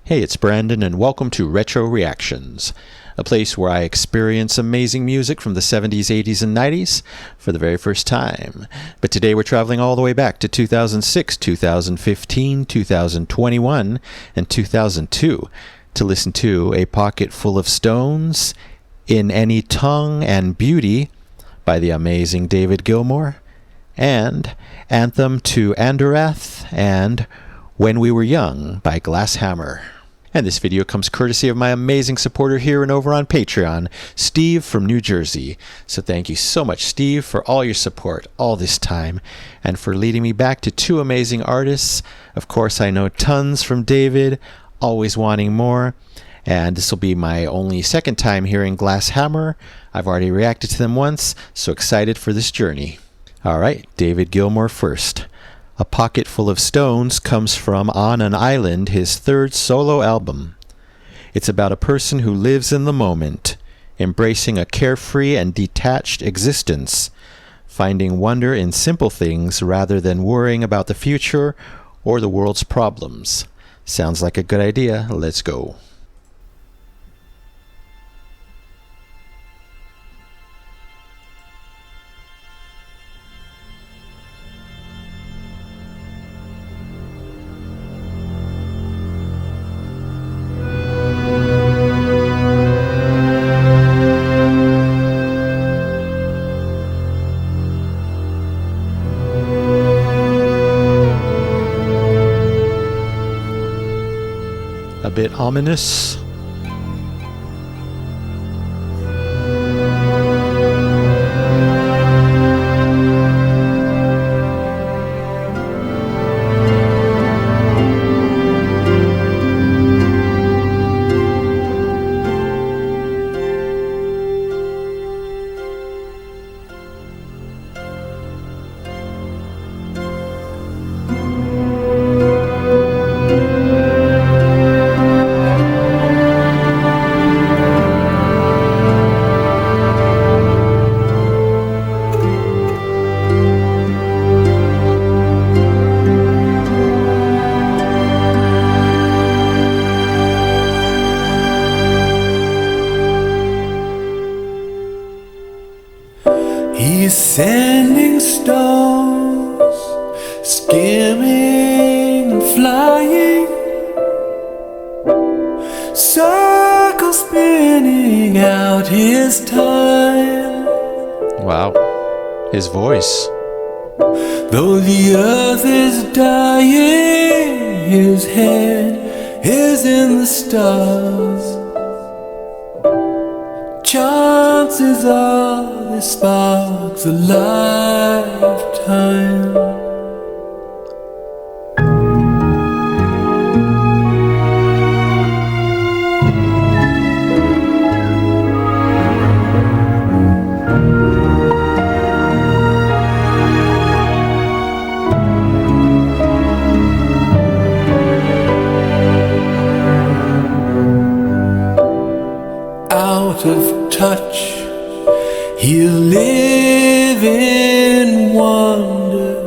Hey, it's Brandon, and welcome to Retro Reactions, a place where I experience amazing music from the 70s, 80s, and 90s for the very first time. But today we're traveling all the way back to 2006, 2015, 2021, and 2002 to listen to A Pocket Full of Stones, In Any Tongue and Beauty by the amazing David Gilmour, and Anthem to Andarath and When We Were Young by Glass Hammer. And this video comes courtesy of my amazing supporter here and over on Patreon, Steve from New Jersey. So thank you so much, Steve, for all your support all this time and for leading me back to two amazing artists. Of course, I know tons from David, always wanting more. And this will be my only second time hearing Glass Hammer. I've already reacted to them once, so excited for this journey. All right, David Gilmour first. A Pocket Full of Stones comes from On an Island, his third solo album. It's about a person who lives in the moment, embracing a carefree and detached existence, finding wonder in simple things rather than worrying about the future or the world's problems. Sounds like a good idea. Let's go. A bit ominous. He's sending stones, skimming and flying, circles spinning out his time. Wow, his voice. Though the earth is dying, his head is in the stars. Chances are this sparks a lifetime. Out of touch, he'll live in wonder.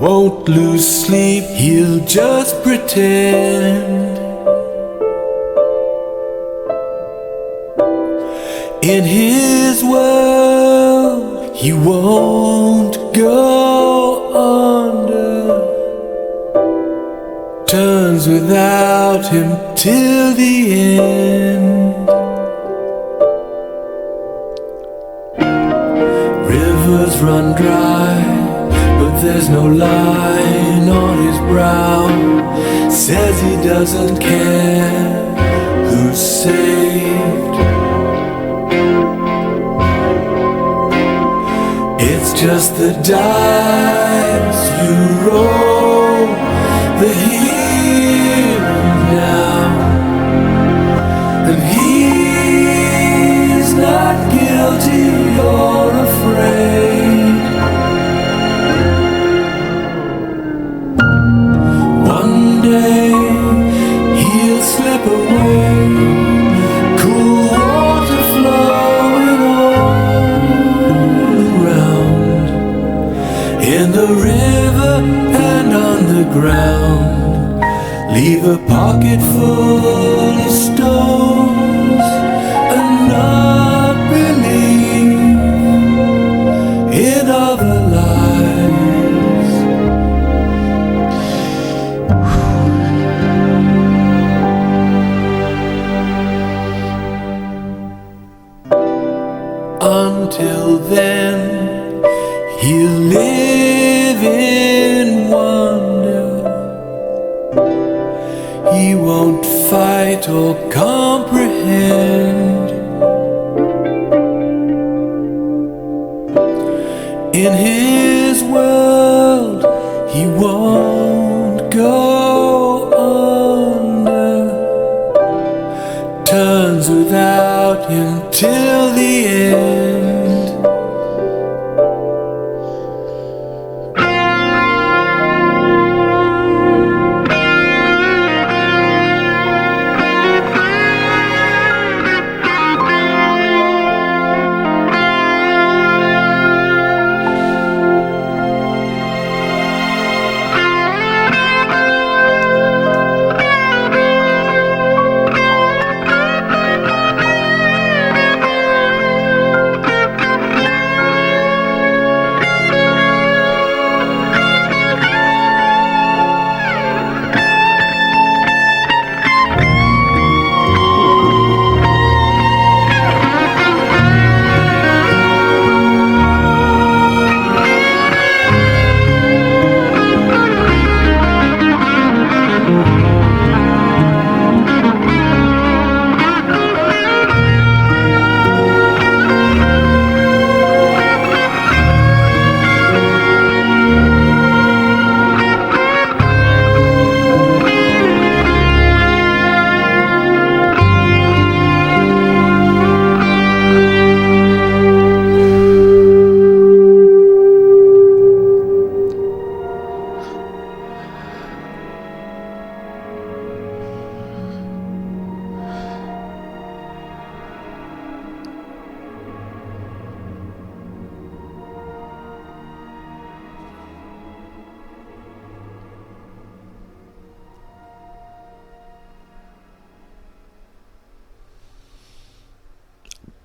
Won't lose sleep, he'll just pretend. In his world, he won't go under. Turns without him till the end. Rivers run dry, but there's no line on his brow. Says he doesn't care who's saved. It's just the dice you roll, the here and now. And he's not guilty or afraid. One day he'll slip away, cool water flowing all around, in the river and on the ground. leave a pocket full of stones and not believe in other lives. Until then, he'll live in wonder. He won't fight or comprehend. In his world, he won't go under. Turns without him till the end.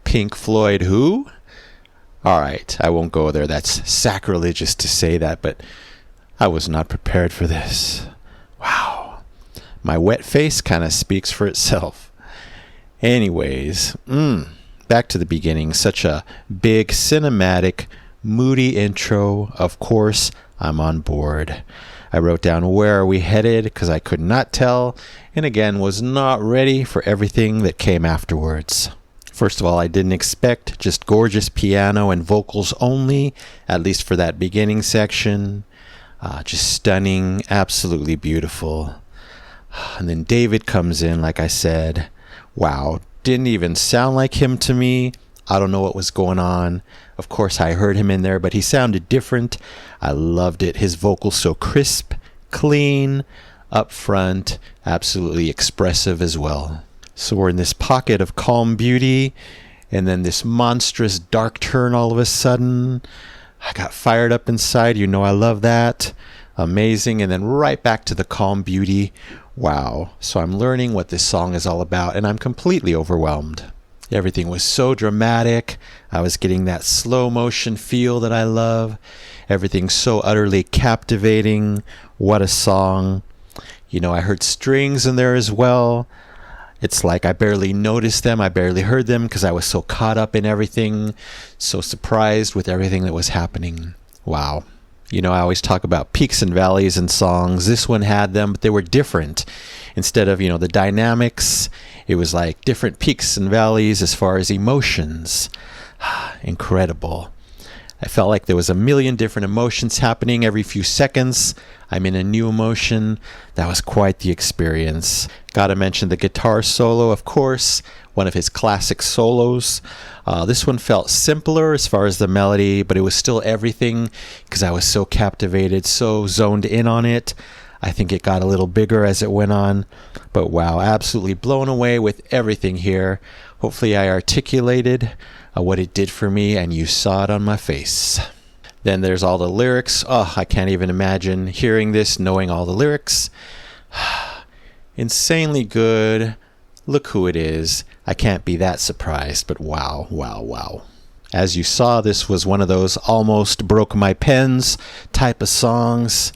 Pink Floyd who? Alright, I won't go there. That's sacrilegious to say that, but I was not prepared for this. Wow. My wet face kind of speaks for itself. Anyways, back to the beginning. Such a big, cinematic, moody intro. Of course, I'm on board. I wrote down where are we headed because I could not tell, and again was not ready for everything that came afterwards. First of all, I didn't expect just gorgeous piano and vocals only, at least for that beginning section. Just stunning, absolutely beautiful. And then David comes in, like I said. Wow, didn't even sound like him to me. I don't know what was going on. Of course, I heard him in there, but he sounded different. I loved it. His vocals so crisp, clean, upfront, absolutely expressive as well. So we're in this pocket of calm beauty, and then this monstrous dark turn all of a sudden. I got fired up inside. You know I love that. Amazing. And then right back to the calm beauty. Wow. So I'm learning what this song is all about, and I'm completely overwhelmed. Everything was so dramatic. I was getting that slow motion feel that I love. Everything so utterly captivating. What a song. You know, I heard strings in there as well. It's like I barely noticed them. I barely heard them because I was so caught up in everything, so surprised with everything that was happening. Wow. You know, I always talk about peaks and valleys in songs. This one had them, but they were different. Instead of, the dynamics, it was like different peaks and valleys as far as emotions. Incredible. I felt like there was a million different emotions happening every few seconds. I'm in a new emotion. That was quite the experience. Gotta mention the guitar solo, of course, one of his classic solos. This one felt simpler as far as the melody, but it was still everything because I was so captivated, so zoned in on it. I think it got a little bigger as it went on. But wow, absolutely blown away with everything here. Hopefully I articulated what it did for me, and you saw it on my face. Then there's all the lyrics. Oh, I can't even imagine hearing this, knowing all the lyrics. Insanely good. Look who it is. I can't be that surprised, but wow, wow, wow. As you saw, this was one of those almost broke my pens type of songs.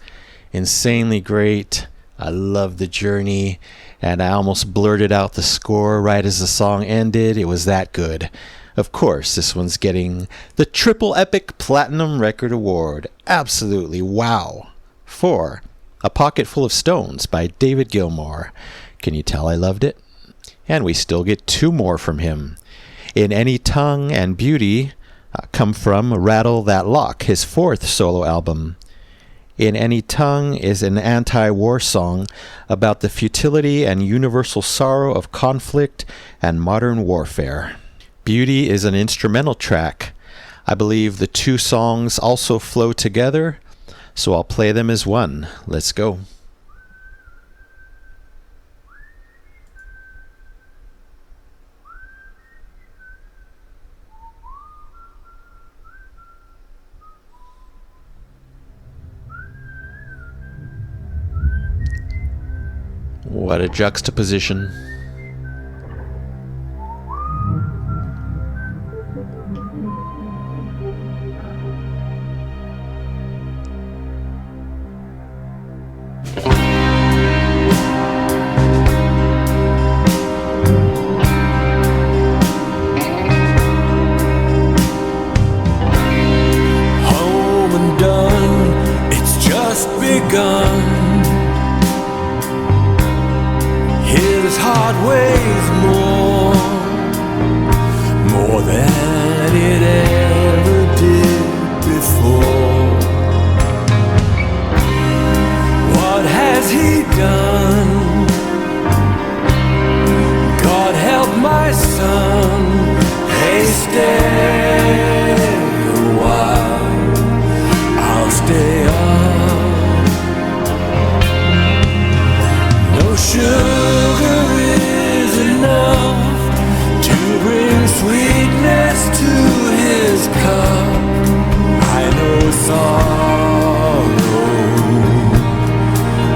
Insanely great. I love the journey, and I almost blurted out the score right as the song ended. It was that good. Of course, this one's getting the Triple Epic Platinum Record Award. Absolutely wow. For A Pocket Full of Stones by David Gilmour. Can you tell I loved it? And we still get two more from him. In Any Tongue and Beauty come from Rattle That Lock, his fourth solo album. In Any Tongue is an anti-war song about the futility and universal sorrow of conflict and modern warfare. Beauty is an instrumental track. I believe the two songs also flow together, so I'll play them as one. Let's go. What a juxtaposition. Home and done, it's just begun. His heart weighs more than it ever did before. What has he done? God help my son. Hey, stay a while, I'll stay up. No sugar is enough to bring sweetness to his cup. I know sorrow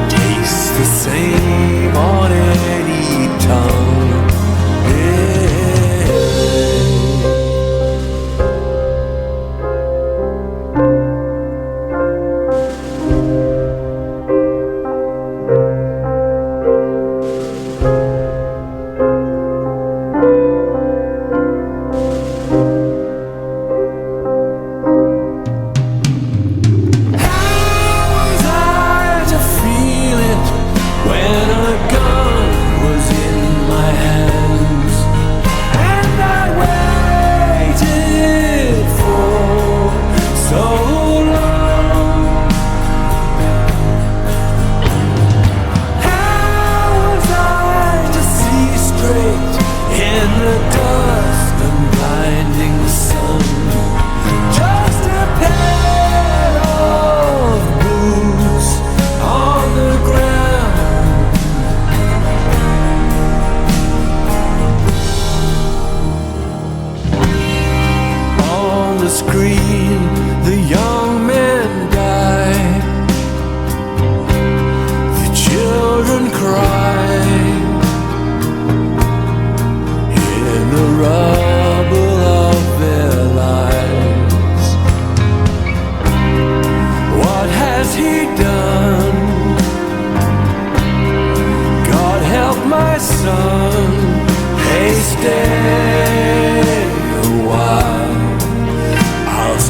tastes the same on any tongue.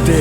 Stay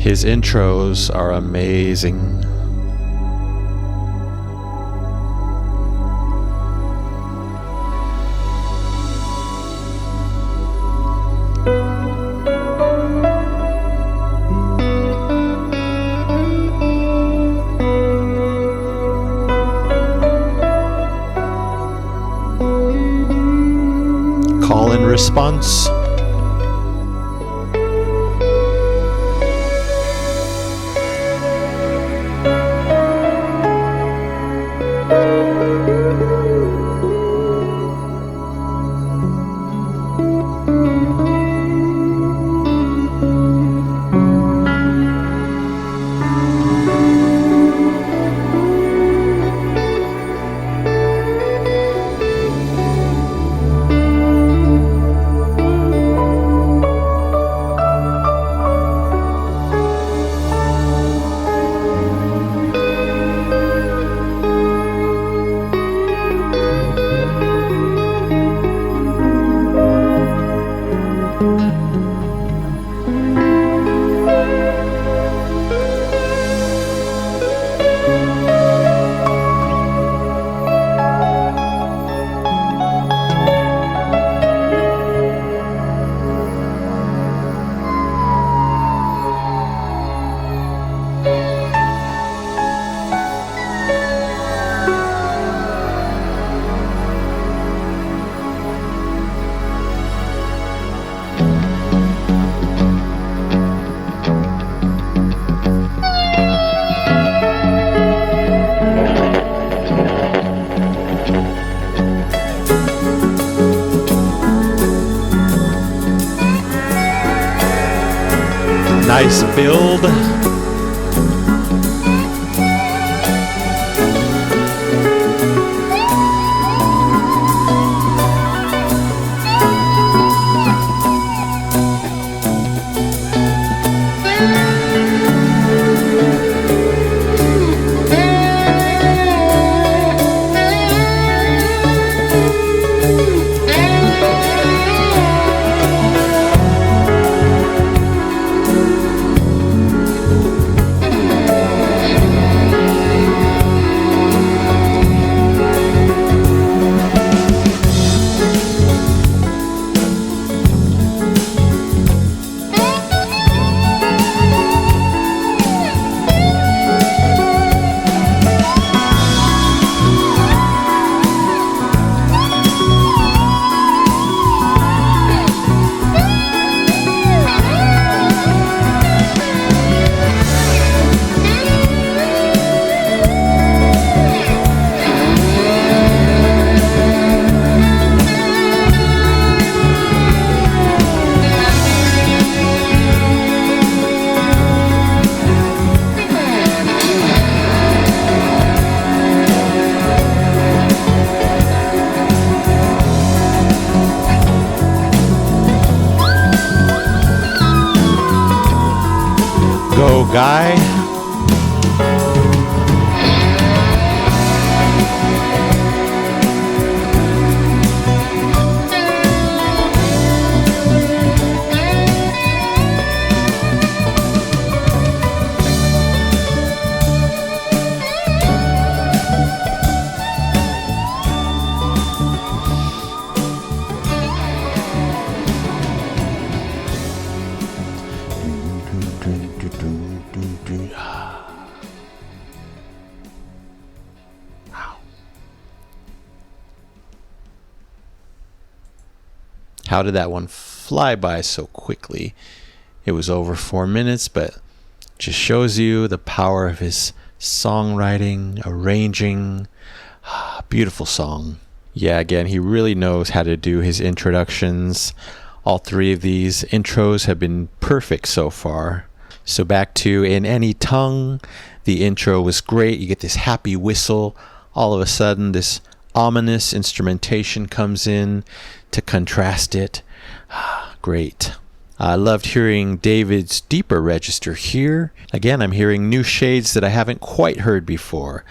His intros are amazing. Call and response. Nice build. Go, guy. How did that one fly by so quickly? It was over 4 minutes, but just shows you the power of his songwriting, arranging. Beautiful song. Yeah, again, he really knows how to do his introductions. All three of these intros have been perfect so far. So back to In Any Tongue, the intro was great. You get this happy whistle. All of a sudden, this ominous instrumentation comes in to contrast it. Great. I loved hearing David's deeper register here. Again, I'm hearing new shades that I haven't quite heard before.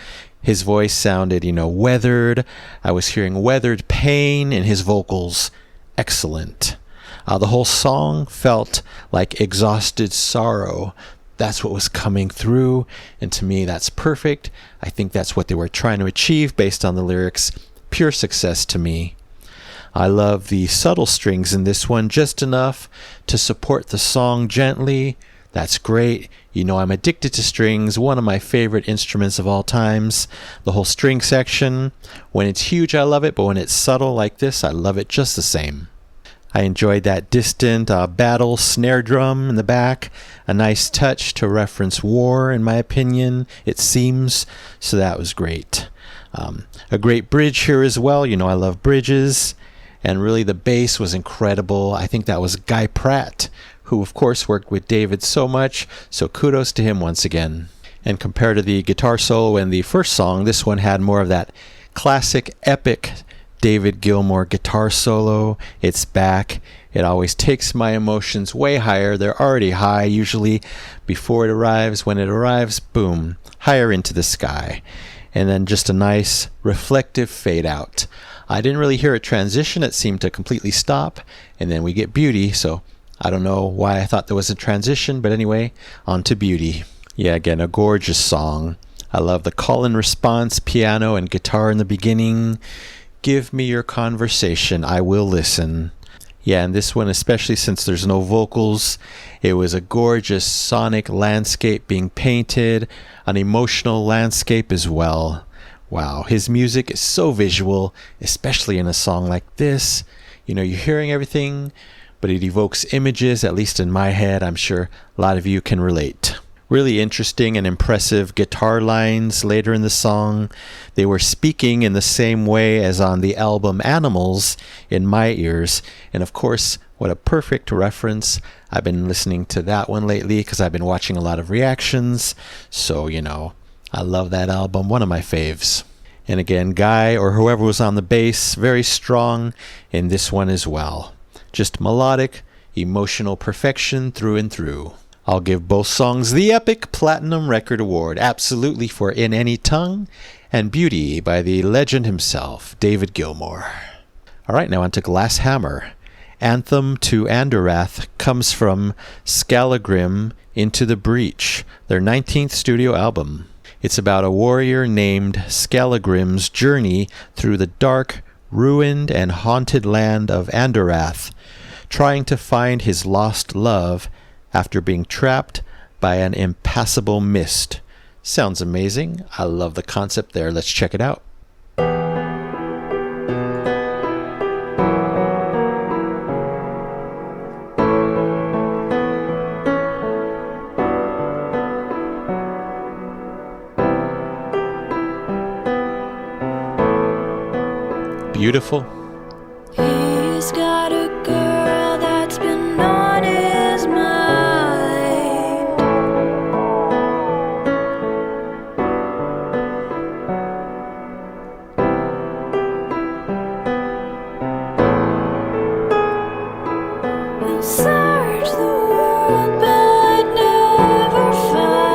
His voice sounded, weathered. I was hearing weathered pain in his vocals. Excellent. The whole song felt like exhausted sorrow, that's what was coming through. And to me, that's perfect. I think that's what they were trying to achieve based on the lyrics. Pure success to me. I love the subtle strings in this one, just enough to support the song gently. That's great. You know I'm addicted to strings, one of my favorite instruments of all times. The whole string section, when it's huge I love it, but when it's subtle like this, I love it just the same. I enjoyed that distant battle snare drum in the back. A nice touch to reference war, in my opinion, it seems. So that was great. A great bridge here as well. You know I love bridges. And really the bass was incredible. I think that was Guy Pratt, who of course worked with David so much. So kudos to him once again. And compared to the guitar solo in the first song, this one had more of that classic epic David Gilmour guitar solo. It's back. It always takes my emotions way higher. They're already high usually before it arrives. When it arrives, boom, higher into the sky. And then just a nice reflective fade out. I didn't really hear it transition. It seemed to completely stop. And then we get Beauty. So I don't know why I thought there was a transition. But anyway, on to Beauty. Yeah, again, a gorgeous song. I love the call and response, piano and guitar in the beginning. Give me your conversation. I will listen. Yeah, and this one, especially since there's no vocals, it was a gorgeous sonic landscape being painted, an emotional landscape as well. Wow, his music is so visual, especially in a song like this. You know, you're hearing everything, but it evokes images, at least in my head. I'm sure a lot of you can relate. Really interesting and impressive guitar lines later in the song. They were speaking in the same way as on the album Animals in my ears. And of course, what a perfect reference. I've been listening to that one lately because I've been watching a lot of reactions. So, you know, I love that album, one of my faves. And again, Guy or whoever was on the bass, very strong in this one as well. Just melodic, emotional perfection through and through. I'll give both songs the Epic Platinum Record Award, absolutely, for In Any Tongue and Beauty by the legend himself, David Gilmour. All right, now on to Glass Hammer. Anthem to Andarath comes from Scalagrim Into the Breach, their 19th studio album. It's about a warrior named Scalagrim's journey through the dark, ruined, and haunted land of Andarath, trying to find his lost love after being trapped by an impassable mist. Sounds amazing. I love the concept there. Let's check it out. Beautiful. He's got a girl that's been on his mind. He'll search the world but never find.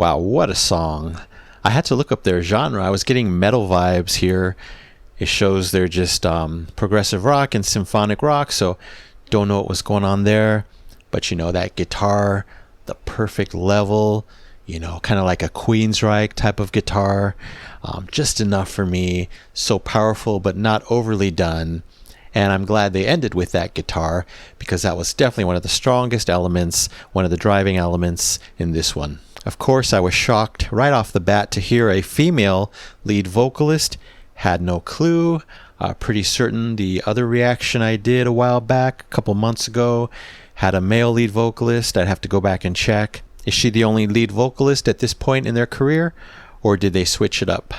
Wow, what a song. I had to look up their genre. I was getting metal vibes here. It shows they're just progressive rock and symphonic rock, so don't know what was going on there. But that guitar, the perfect level, kind of like a Queensryche type of guitar. Just enough for me. So powerful, but not overly done. And I'm glad they ended with that guitar, because that was definitely one of the strongest elements, one of the driving elements in this one. Of course, I was shocked right off the bat to hear a female lead vocalist. Had no clue. Pretty certain the other reaction I did a while back, a couple months ago, had a male lead vocalist. I'd have to go back and check. Is she the only lead vocalist at this point in their career, or did they switch it up?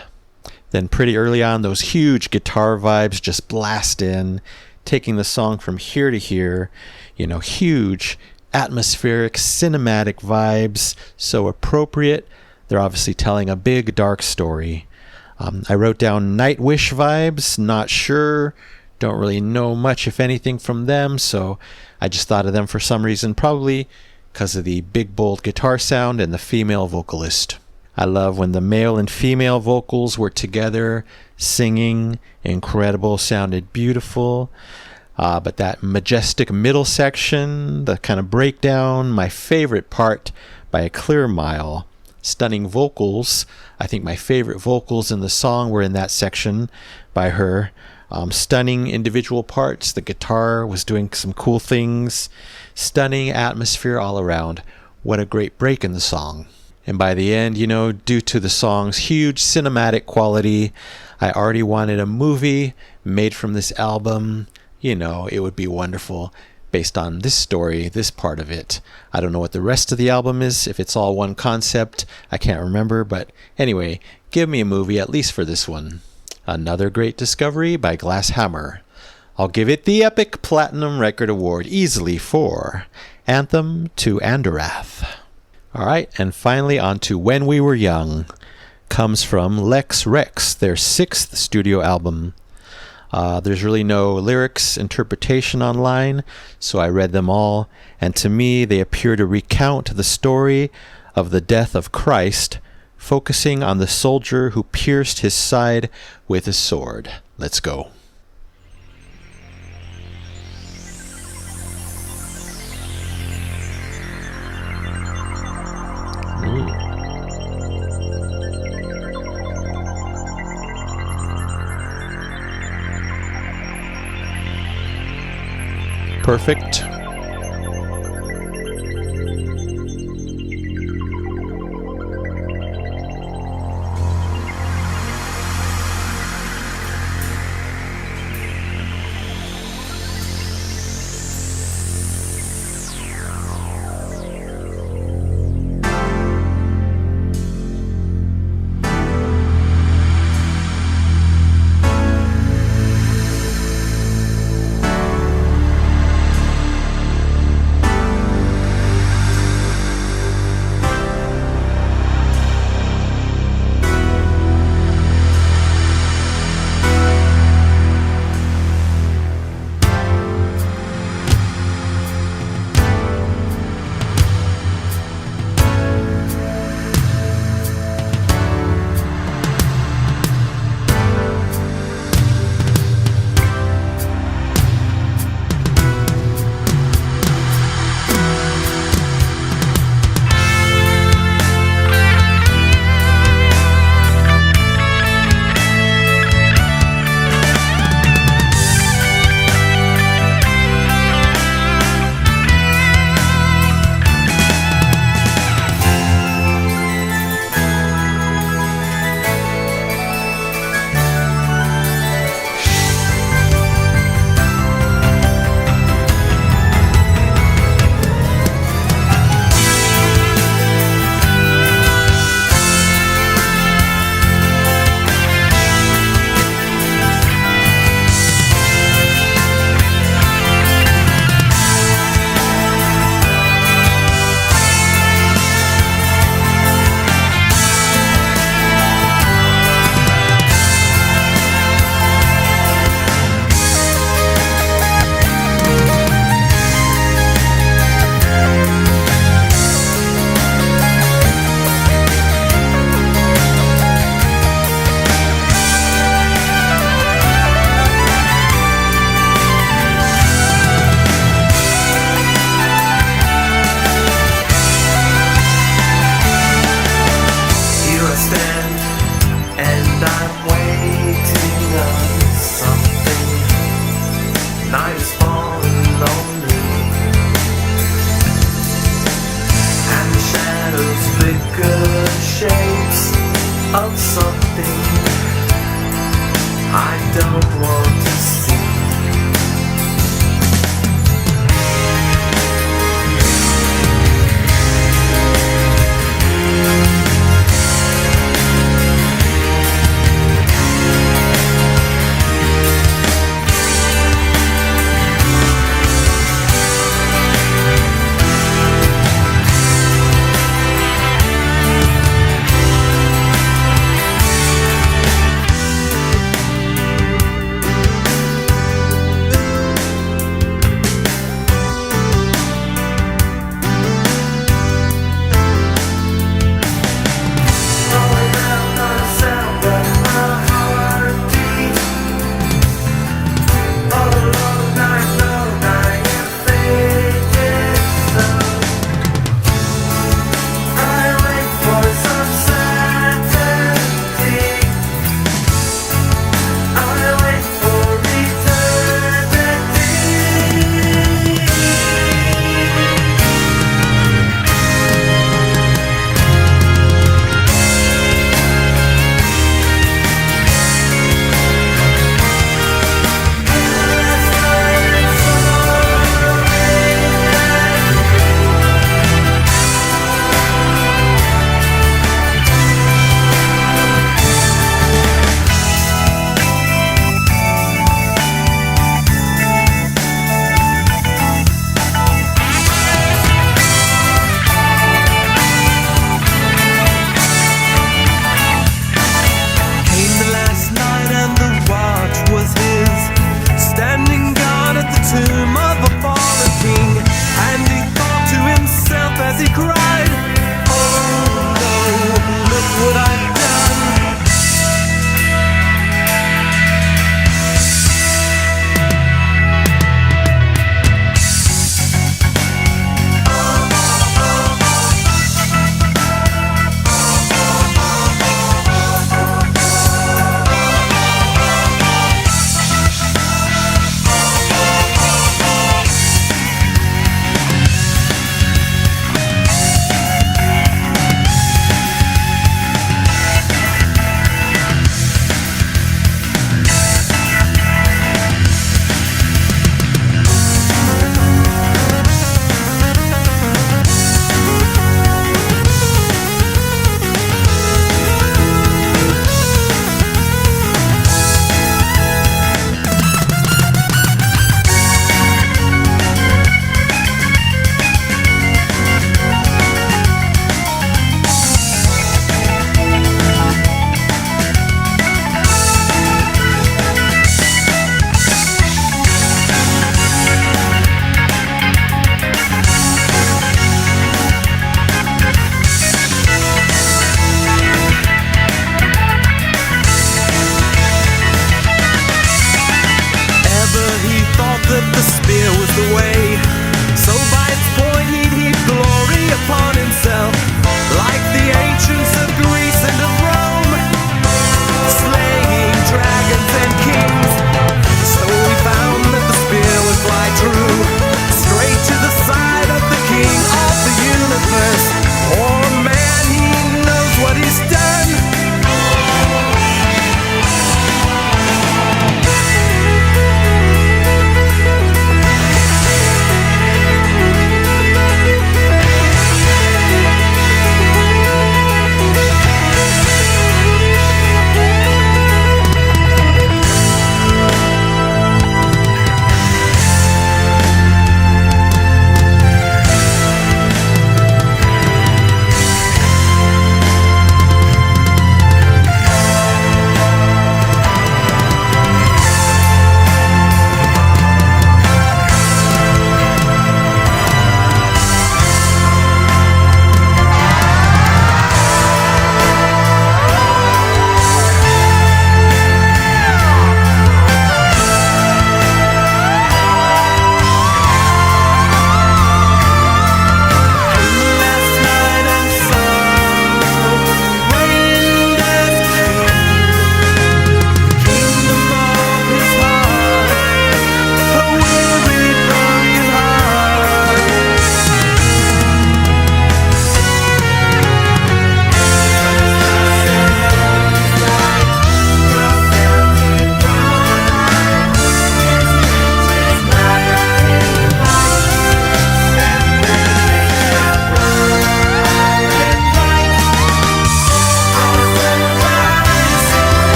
Then pretty early on, those huge guitar vibes just blast in, taking the song from here to here. Huge atmospheric, cinematic vibes, so appropriate. They're obviously telling a big, dark story. I wrote down Nightwish vibes, not sure, don't really know much, if anything, from them, so I just thought of them for some reason, probably because of the big, bold guitar sound and the female vocalist. I love when the male and female vocals were together, singing, incredible, sounded beautiful. But that majestic middle section, the kind of breakdown, my favorite part by a clear mile. Stunning vocals. I think my favorite vocals in the song were in that section by her. Stunning individual parts. The guitar was doing some cool things. Stunning atmosphere all around. What a great break in the song. And by the end, due to the song's huge cinematic quality, I already wanted a movie made from this album. It would be wonderful based on this story, this part of it. I don't know what the rest of the album is, if it's all one concept. I can't remember, but anyway, give me a movie at least for this one. Another great discovery by Glass Hammer. I'll give it the Epic Platinum Record Award easily for Anthem to Andarath. All right, and finally on to When We Were Young. Comes from Lex Rex, their 6th studio album. There's really no lyrics interpretation online, so I read them all, and to me they appear to recount the story of the death of Christ, focusing on the soldier who pierced his side with a sword. Let's go. Perfect.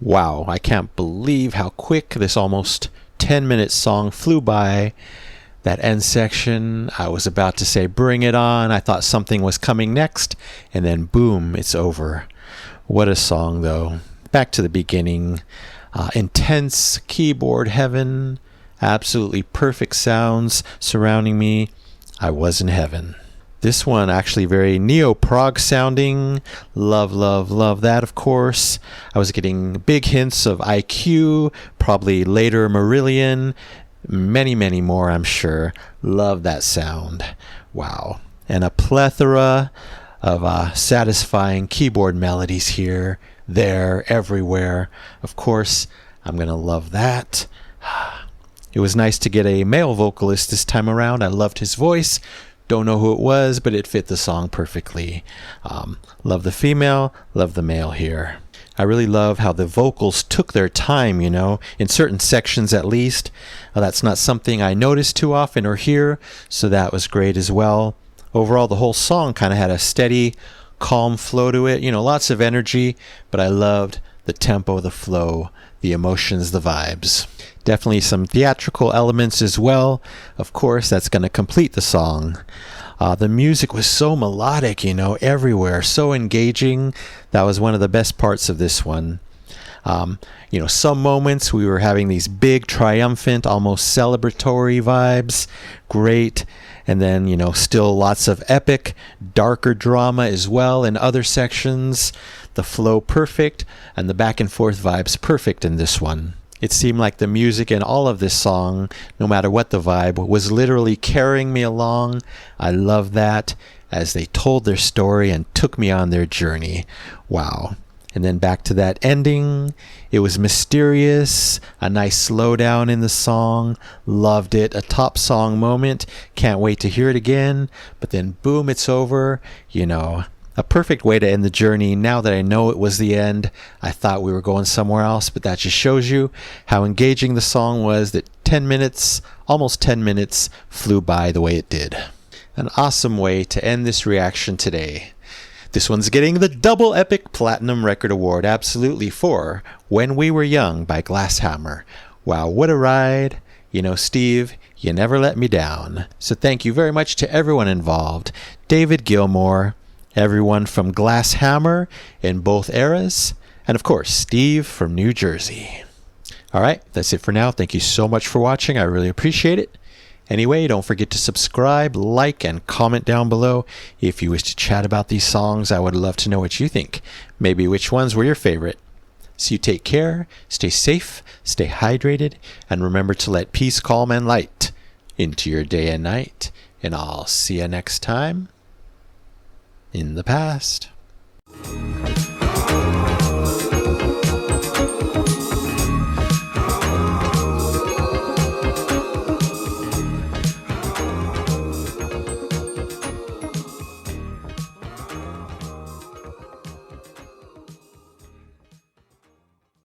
Wow, I can't believe how quick this almost 10-minute song flew by. That end section, I was about to say bring it on. I thought something was coming next, and then boom, it's over. What a song, though. Back to the beginning. Intense keyboard heaven. Absolutely perfect sounds surrounding me. I was in heaven. This one actually very neo-prog sounding. Love, love, love that, of course. I was getting big hints of IQ, probably later Marillion, many, many more, I'm sure. Love that sound. Wow. And a plethora of satisfying keyboard melodies here, there, everywhere. Of course, I'm going to love that. It was nice to get a male vocalist this time around. I loved his voice. Don't know who it was, but it fit the song perfectly. Love the female, love the male here. I really love how the vocals took their time, in certain sections at least. That's not something I notice too often or hear, so that was great as well. Overall, the whole song kind of had a steady, calm flow to it. Lots of energy, but I loved the tempo, the flow, the emotions, the vibes. Definitely some theatrical elements as well. Of course, that's going to complete the song. The music was so melodic, everywhere, so engaging. That was one of the best parts of this one. Some moments we were having these big, triumphant, almost celebratory vibes. Great. And then, still lots of epic, darker drama as well in other sections. The flow perfect, and the back and forth vibes perfect in this one. It seemed like the music in all of this song, no matter what the vibe, was literally carrying me along. I love that, as they told their story and took me on their journey. Wow. And then back to that ending. It was mysterious, a nice slowdown in the song. Loved it. A top song moment. Can't wait to hear it again. But then boom, it's over. A perfect way to end the journey. Now that I know it was the end, I thought we were going somewhere else, but that just shows you how engaging the song was, that 10 minutes, almost 10 minutes, flew by the way it did. An awesome way to end this reaction today. This one's getting the Double Epic Platinum Record Award, absolutely, for When We Were Young by Glass Hammer. Wow, what a ride. Steve, you never let me down. So thank you very much to everyone involved. David Gilmour, everyone from Glass Hammer in both eras, and of course, Steve from New Jersey. All right, that's it for now. Thank you so much for watching. I really appreciate it. Anyway, don't forget to subscribe, like, and comment down below. If you wish to chat about these songs, I would love to know what you think. Maybe which ones were your favorite. So you take care, stay safe, stay hydrated, and remember to let peace, calm, and light into your day and night. And I'll see you next time in the past.